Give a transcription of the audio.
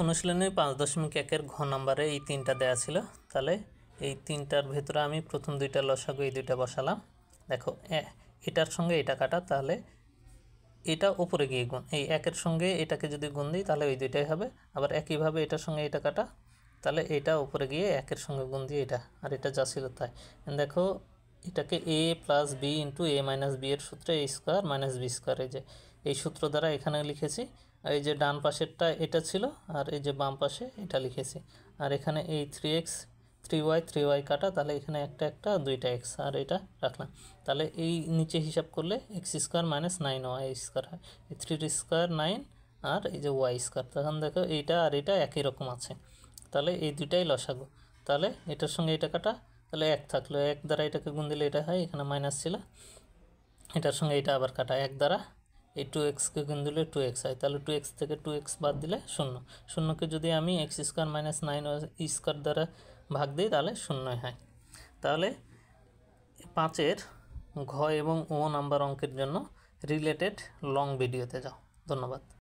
অনুশীলনী 5.1 ঘ নম্বরে এই তিনটা দেয়া ছিল। তাহলে এই তিনটার ভেতরে আমি প্রথম দুইটা লসাগু এই দুইটা বসালাম। দেখো এটার সঙ্গে এটা কাটা, তাহলে এটা উপরে গিয়ে গুণ, এই একের সঙ্গে এটাকে যদি গুণ দিই তাহলে ওই দুইটাই হবে। আবার একইভাবে এটার সঙ্গে এটা কাটা, তাহলে এটা উপরে গিয়ে একের সঙ্গে গুণ দিয়ে এটা, আর এটা যা ছিল তাই। দেখো এটাকে a plus B into a minus B এর সূত্রে a square minus B square, এই যে এই সূত্র দ্বারা এখানে লিখেছি। আর এই যে ডান পাশেরটা এটা ছিল, আর এই যে বাম পাশে এটা লিখেছি। আর এখানে এই 3x 3y কাটা, তাহলে এখানে একটা একটা দুইটা এক্স, আর এটা রাখলাম। তাহলে এই নিচে হিসাব করলে x square minus 9y square হয়, এই 3 স্কোয়ার 9 আর এই যে ওয়াই স্কোয়ার। তখন দেখো এইটা আর এটা একই রকম আছে, তাহলে এই দুইটাই লসাগু। তাহলে এটার সঙ্গে এটা কাটা, তাহলে এক থাকলো, এক দ্বারা এটাকে গুণ দিলে এটা হয়, এখানে মাইনাস ছিল। এটার সঙ্গে এটা আবার কাটা, এক দ্বারা এই 2xকে গুণ দিলে 2x হয়, তাহলে 2x থেকে 2x বাদ দিলে 0। শূন্যকে যদি আমি x square minus 9y square দ্বারা ভাগ দিই তাহলে 0 হয়। তাহলে 5-এর ঘ এবং ও নাম্বার অঙ্কের জন্য রিলেটেড লং ভিডিওতে যাও। ধন্যবাদ।